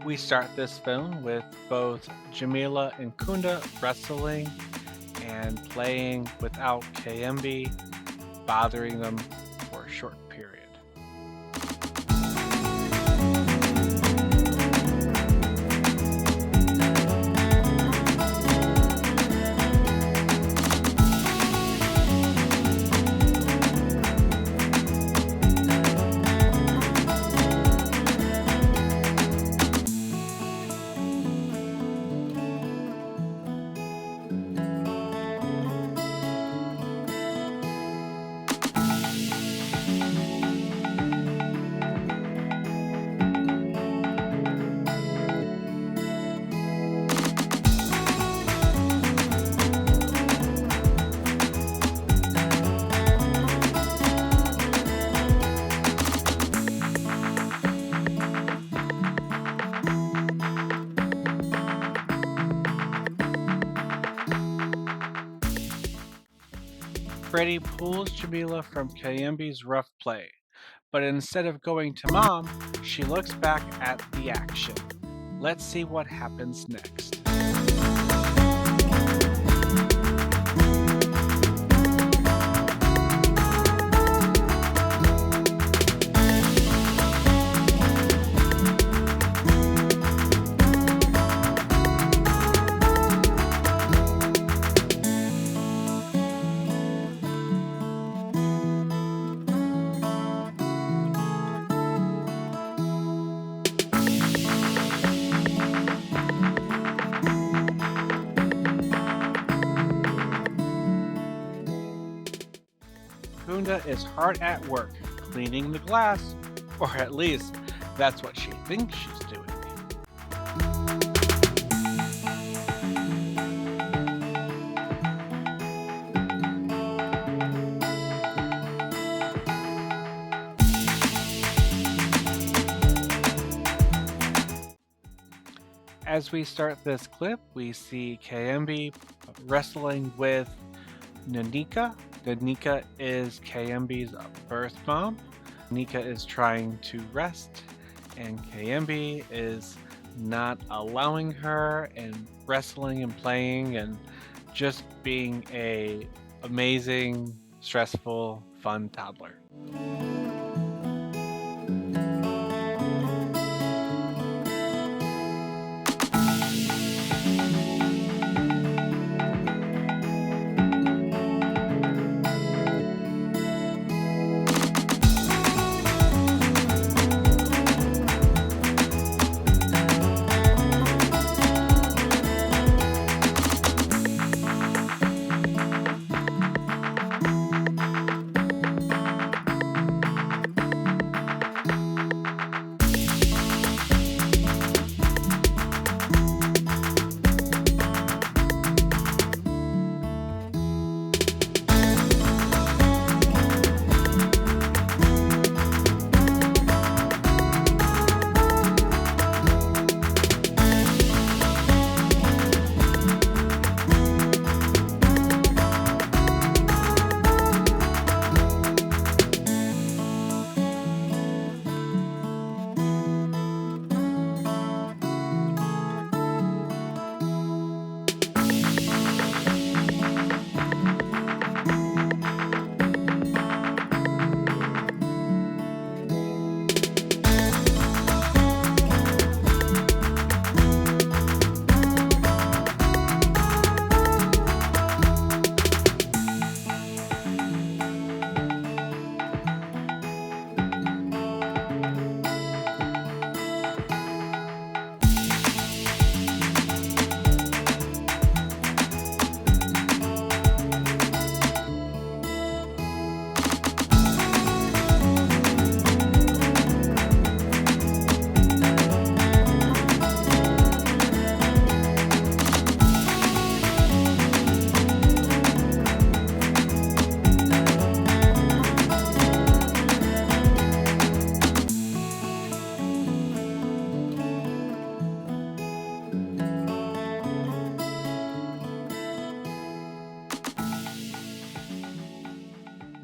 We start this film with both Jameela and Kunda wrestling and playing without Kayembe bothering them for a short period. Freddy pulls Jameela from Kayembe's rough play, but instead of going to Mom, she looks back at the action. Let's see what happens next. Kunda is hard at work cleaning the glass, or at least that's what she thinks she's doing. As we start this clip, we see Kayembe wrestling with Nneka. Nneka is Kayembe's birth mom. Nneka is trying to rest, and Kayembe is not allowing her and wrestling and playing and just being a amazing, stressful, fun toddler.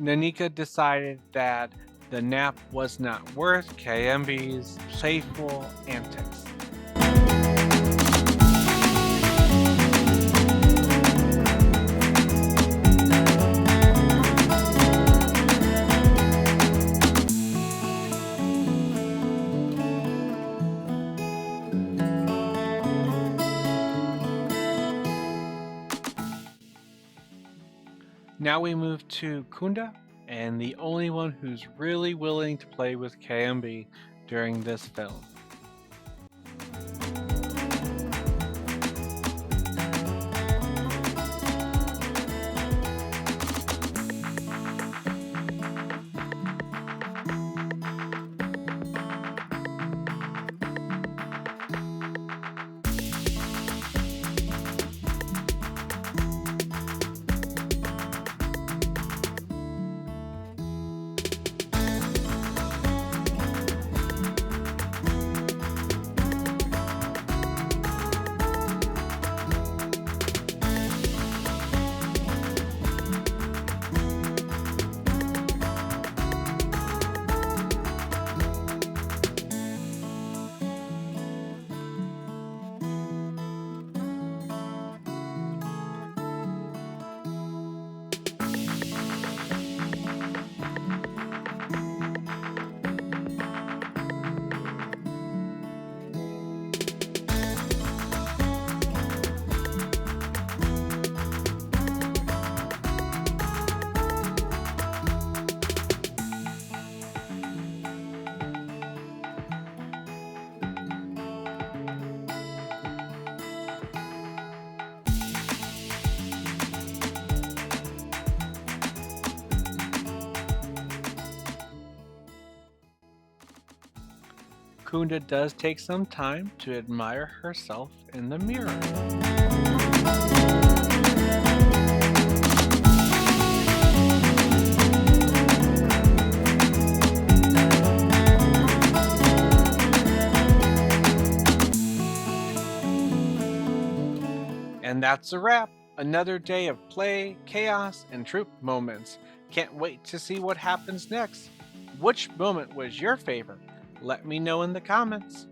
Nneka decided that the nap was not worth Kayembe's playful antics. Now we move to Kunda, and the only one who's really willing to play with Kayembe during this film. Kunda does take some time to admire herself in the mirror. And that's a wrap. Another day of play, chaos, and troop moments. Can't wait to see what happens next. Which moment was your favorite? Let me know in the comments.